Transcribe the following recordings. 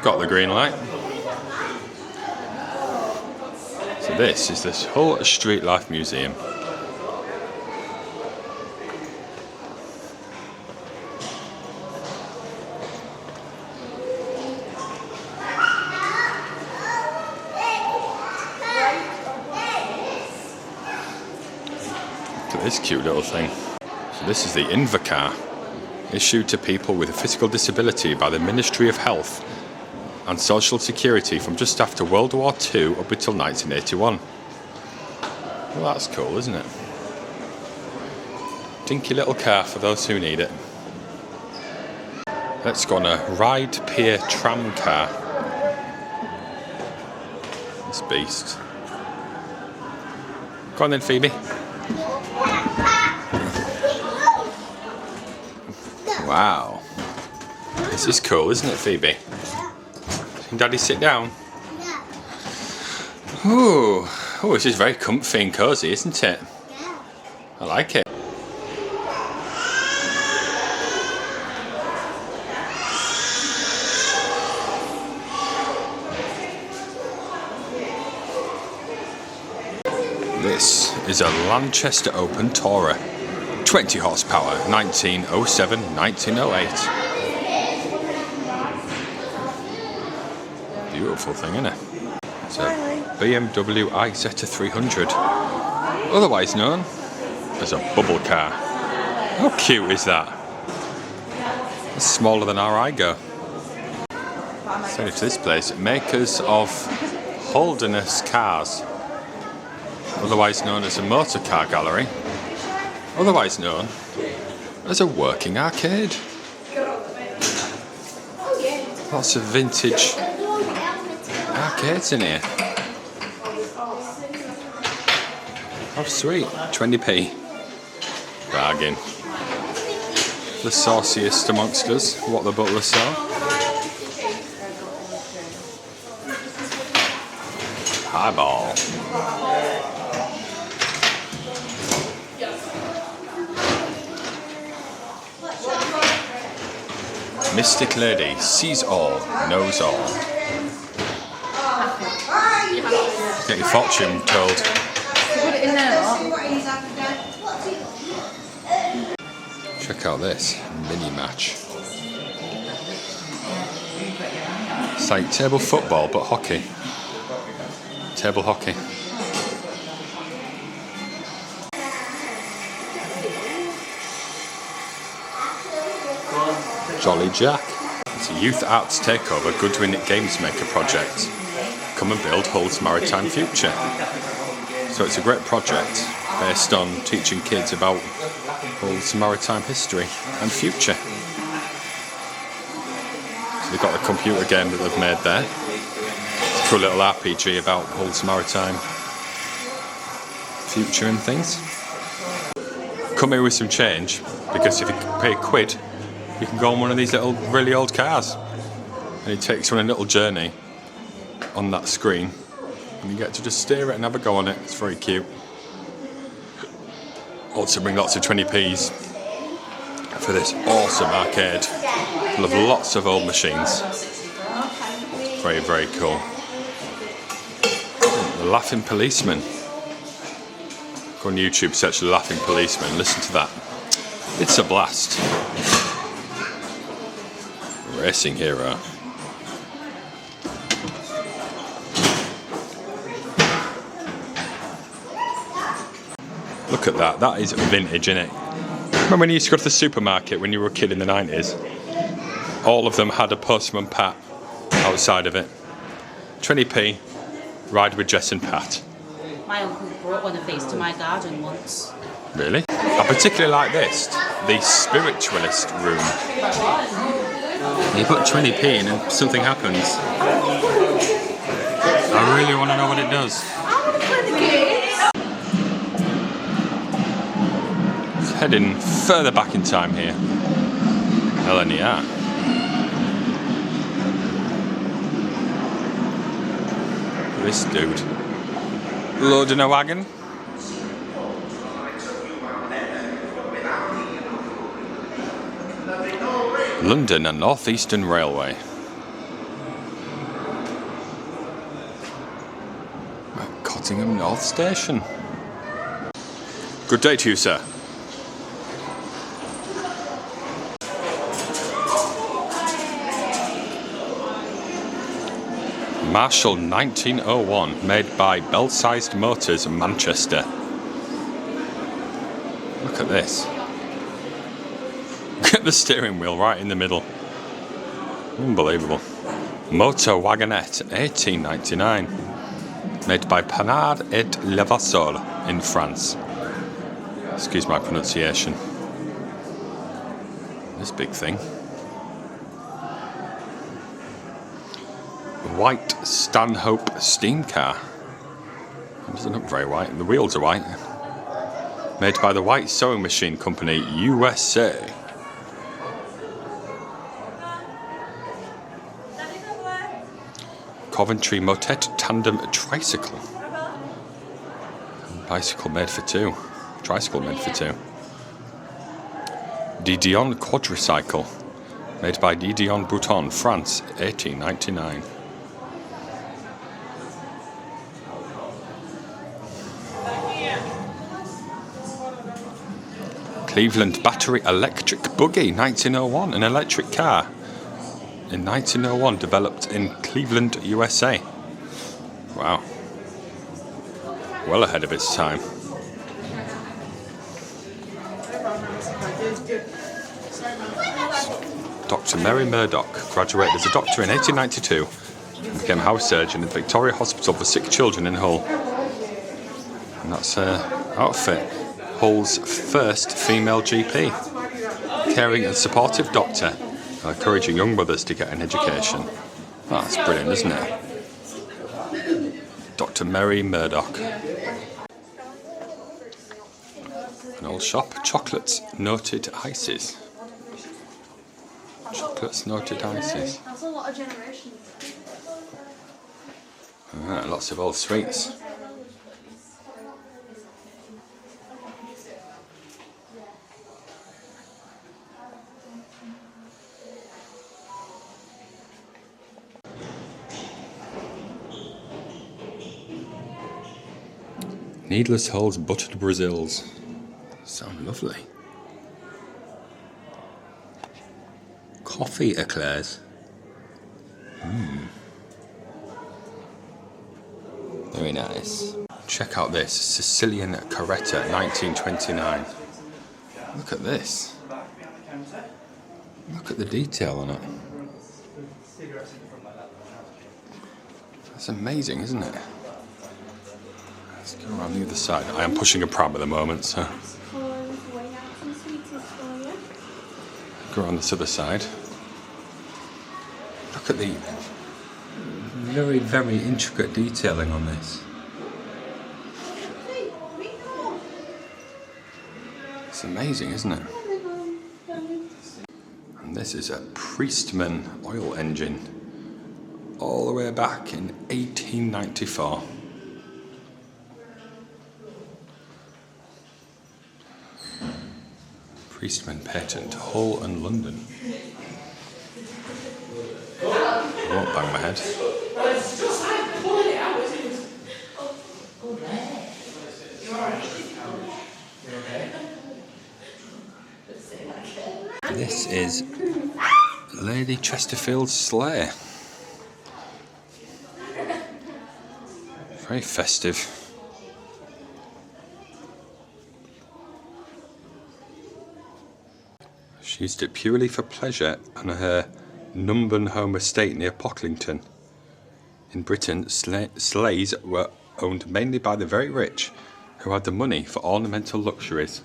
got the green light. So this is this whole Streetlife Museum. Look at this cute little thing. So this is the Invacar, issued to people with a physical disability by the Ministry of Health and Social Security from just after World War II up until 1981. Well, that's cool, isn't it? Dinky little car for those who need it. Let's go on a Ride Pier tram car. This beast. Go on then, Phoebe. Wow. This is cool, isn't it, Phoebe? Can Daddy sit down? Yeah. Ooh. Oh, this is very comfy and cosy, isn't it? Yeah. I like it. This is a Lanchester Open Tourer. 20 horsepower, 1907, 1908. Beautiful thing, isn't it? It's a BMW iZeta 300, otherwise known as a bubble car. How cute is that? It's smaller than our iGo. Send it to this place, makers of Holderness Cars, otherwise known as a motor car gallery, otherwise known as a working arcade. Lots of vintage arcades in here. Oh sweet, 20p. Bargain. The sauciest amongst us, what the butler saw. Highball. Mystic lady, sees all, knows all. Get your fortune told. Put it in there, Check out this mini match. It's like table football but hockey. Table hockey. Jolly Jack. It's a youth arts takeover Goodwin Games Maker project. Come and build Hull's maritime future. So it's a great project based on teaching kids about Hull's maritime history and future. So they've got a computer game that they've made there. It's a cool little RPG about Hull's maritime future and things. Come here with some change, because if you pay £1, you can go on one of these little really old cars. And it takes you on a little journey on that screen. And you get to just steer it and have a go on it. It's very cute. Also bring lots of 20p's for this awesome arcade. Full of lots of old machines. Very, very cool. The Laughing Policeman. Go on YouTube, search The Laughing Policeman, listen to that. It's a blast. Racing hero. Look at that, that is vintage, innit? Remember when you used to go to the supermarket when you were a kid in the 90s? All of them had a Postman Pat outside of it. 20p, ride with Jess and Pat. My uncle brought one of these to my garden once. Really? I particularly like this, the spiritualist room. You put 20p in and something happens. I really want to know what it does. Let's head in further back in time here. LNER. This dude. Loading a wagon. London and North Eastern Railway. Nottingham North Station. Good day to you, sir. Marshall 1901, made by Bell-Sized Motors, Manchester. Look at this. Look at the steering wheel right in the middle. Unbelievable. Motor Wagonette 1899, made by Panard et Levasseur in France. Excuse my pronunciation. This big thing. White Stanhope steam car. It doesn't look very white. The wheels are white. Made by the White Sewing Machine Company, USA. Coventry Motet Tandem Tricycle. Bicycle made for two. Tricycle made for two. Didion Quadricycle. Made by Didion Bouton, France, 1899. Cleveland Battery Electric Buggy, 1901, an electric car. In 1901, developed in Cleveland, USA. Wow. Well ahead of its time. Dr. Mary Murdoch graduated as a doctor in 1892 and became house surgeon at Victoria Hospital for Sick Children in Hull. And that's her outfit. Hull's first female GP. Caring and supportive doctor, encouraging young mothers to get an education. Oh, that's brilliant, isn't it? Dr. Mary Murdoch. An old shop. Chocolates, noted ices. Chocolates, noted ices. That's a lot of generations. Lots of old sweets. Needless Hulls Buttered Brazils. Sound lovely. Coffee eclairs. Very nice. Check out this. Sicilian Carretta, 1929. Look at this. Look at the detail on it. That's amazing, isn't it? Let's go around the other side. I am pushing a pram at the moment, so go around this other side. Look at the very, very intricate detailing on this. It's amazing, isn't it? And this is a Priestman oil engine, all the way back in 1894. Priestman patent, Hull and London. I won't bang my head. This is Lady Chesterfield's sleigh. Very festive. She used it purely for pleasure on her Numburn home estate near Pocklington. In Britain, sleighs were owned mainly by the very rich, who had the money for ornamental luxuries.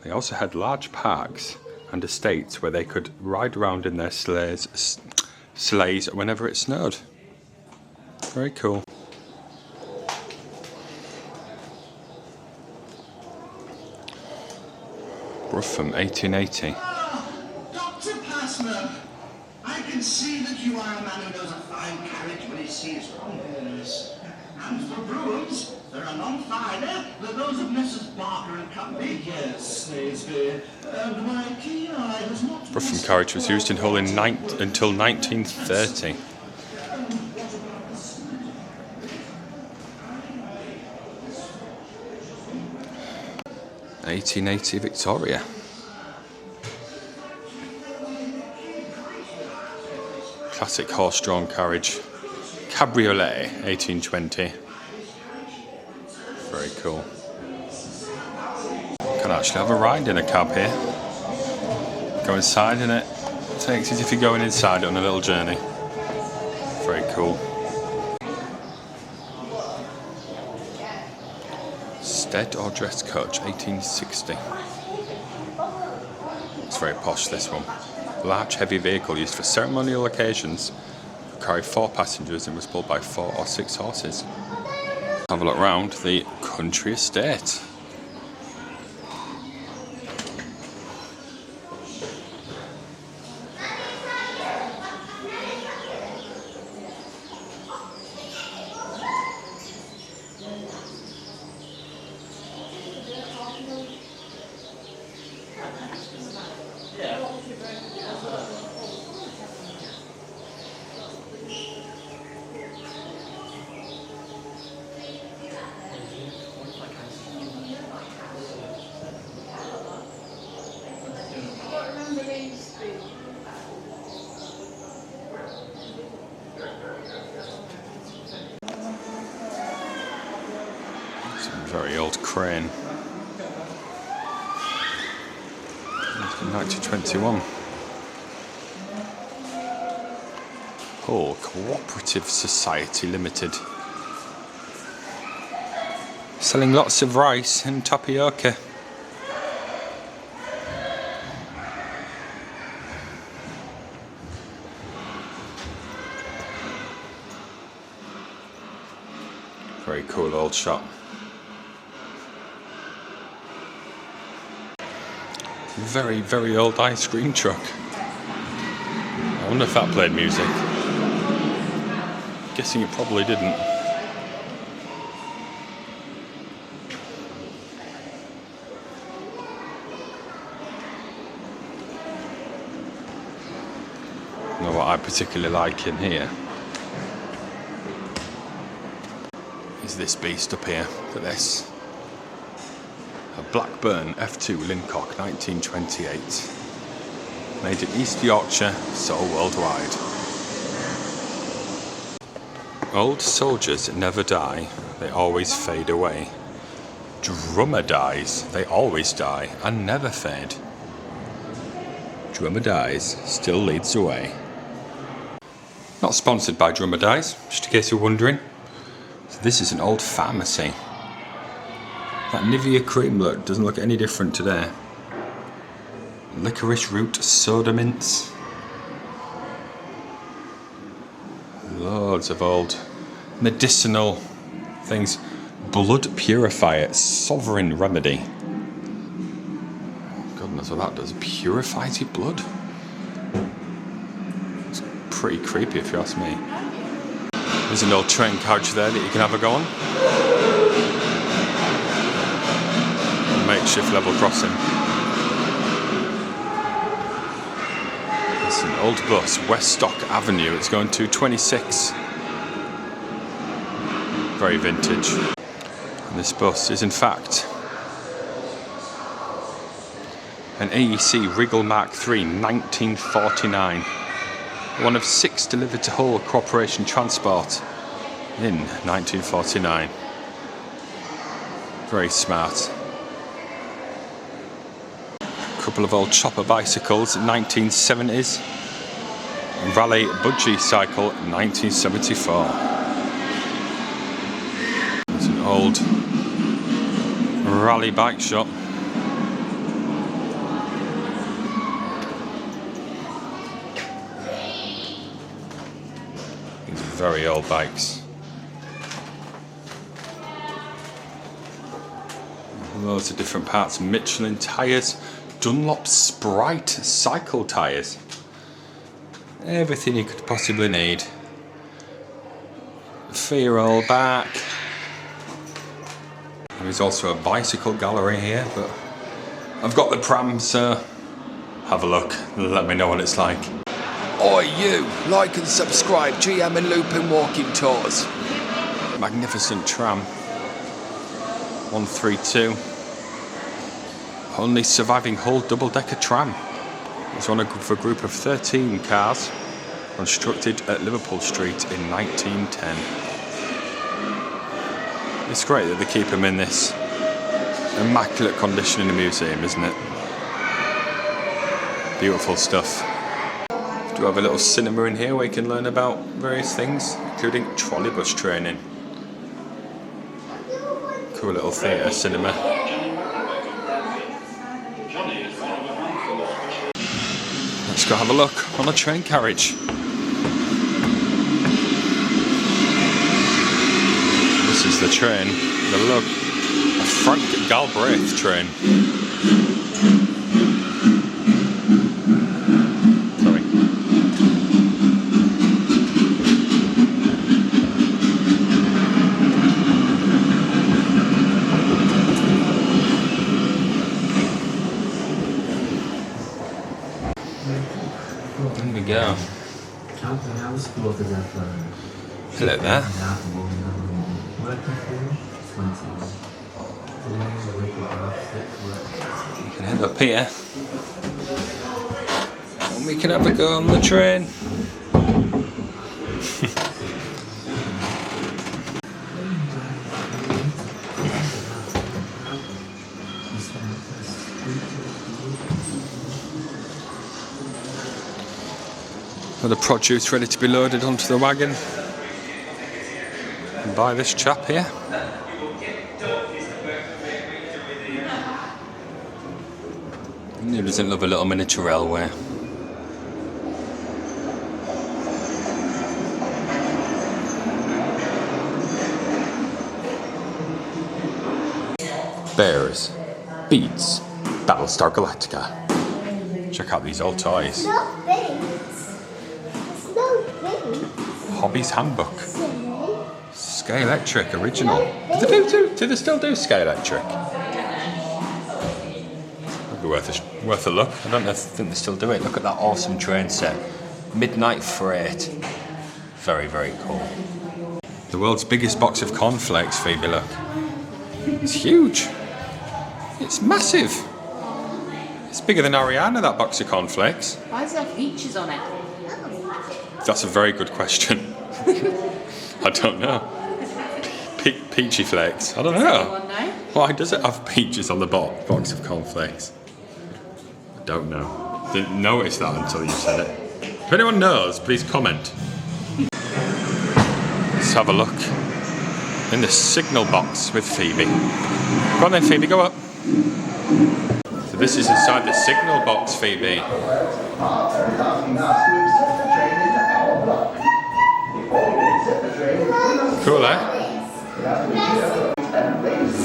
They also had large parks and estates where they could ride around in their sleighs whenever it snowed. Very cool. Rough from 1880. I can see that you are a man who knows a fine carriage when he sees one. Yes. And for broughams, there are none finer than those of Messrs. Barker and Company. Yes, Snaresby. And my keen eye has not... Rough carriage was used in Hull until 1930. 1880 Victoria. Classic horse-drawn carriage. Cabriolet, 1820. Very cool. Can actually have a ride in a cab here. Go inside and it takes as if you're going inside on a little journey. Very cool. Stead or dress coach, 1860. It's very posh, this one. Large heavy vehicle used for ceremonial occasions. Carried 4 passengers and was pulled by 4 or 6 horses. Have a look round the country estate. Very old crane. 1921. Hull Cooperative Society Limited. Selling lots of rice and tapioca. Very cool old shop. Very, very old ice cream truck. I wonder if that played music. Guessing it probably didn't. Know what I particularly like in here is this beast up here. Look at this. A Blackburn F2 Lincock 1928. Made in East Yorkshire, sold worldwide. Old soldiers never die, they always fade away. Drummer dies, they always die and never fade. Drummer dies, still leads the way. Not sponsored by Drummer Dies, just in case you're wondering. So this is an old pharmacy. That Nivea cream look doesn't look any different today. Licorice root soda mints. Loads of old medicinal things. Blood purifier, sovereign remedy. Goodness, what that does, purifies your blood. It's pretty creepy if you ask me. There's an old train carriage there that you can have a go on. Makeshift level crossing. It's an old bus, Weststock Avenue. It's going to 26. Very vintage. And this bus is in fact an AEC Wriggle Mark III 1949. One of 6 delivered to Hull Corporation Transport in 1949. Very smart. Couple of old chopper bicycles, 1970s. Raleigh Budgie cycle, 1974. It's an old Raleigh bike shop. These very old bikes. Loads of different parts. Michelin tyres. Dunlop Sprite cycle tyres. Everything you could possibly need. A 4-year-old back. There's also a bicycle gallery here, but I've got the pram, so have a look. Let me know what it's like. Oi you! Like and subscribe. GHam and Lupin walking tours. Magnificent tram. 132. only surviving whole double-decker tram. It's one of a group of 13 cars constructed at Liverpool Street in 1910. It's great that they keep them in this immaculate condition in the museum, isn't it? Beautiful stuff. We do have a little cinema in here where you can learn about various things, including trolleybus training. Cool little theatre cinema. Let's go have a look on a train carriage. This is the train. The look, a Frank Galbraith train. Sorry. There we go. Hello there. You can head up here and we can have a go on the train. The produce ready to be loaded onto the wagon by this chap here. Who doesn't love a little miniature railway? Bears, Beats, Battlestar Galactica. Check out these old toys. Hobby's Handbook. Sky Electric original. Do they still do Sky Electric? That'd be worth a look. I don't think they still do it. Look at that awesome train set. Midnight Freight. Very, very cool. The world's biggest box of cornflakes, Phoebe, look. It's huge. It's massive. It's bigger than Ariana, that box of cornflakes. Why does it have peaches on it? That's a very good question. I don't know. Peachy flakes. I don't know. Why does it have peaches on the box of cornflakes? I don't know. Didn't notice that until you said it. If anyone knows, please comment. Let's have a look in the signal box with Phoebe. Go on then, Phoebe, go up. So this is inside the signal box, Phoebe. Cool, eh?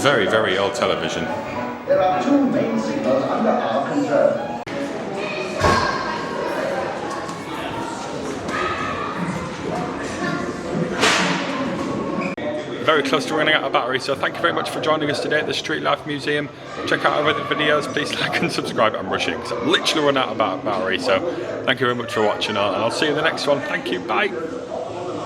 Very, very old television. There are two main signals under our control. Very close to running out of battery, so thank you very much for joining us today at the Streetlife Museum. Check out our other videos, please like and subscribe. I'm rushing because I've literally run out of battery, so thank you very much for watching, and I'll see you in the next one. Thank you, bye.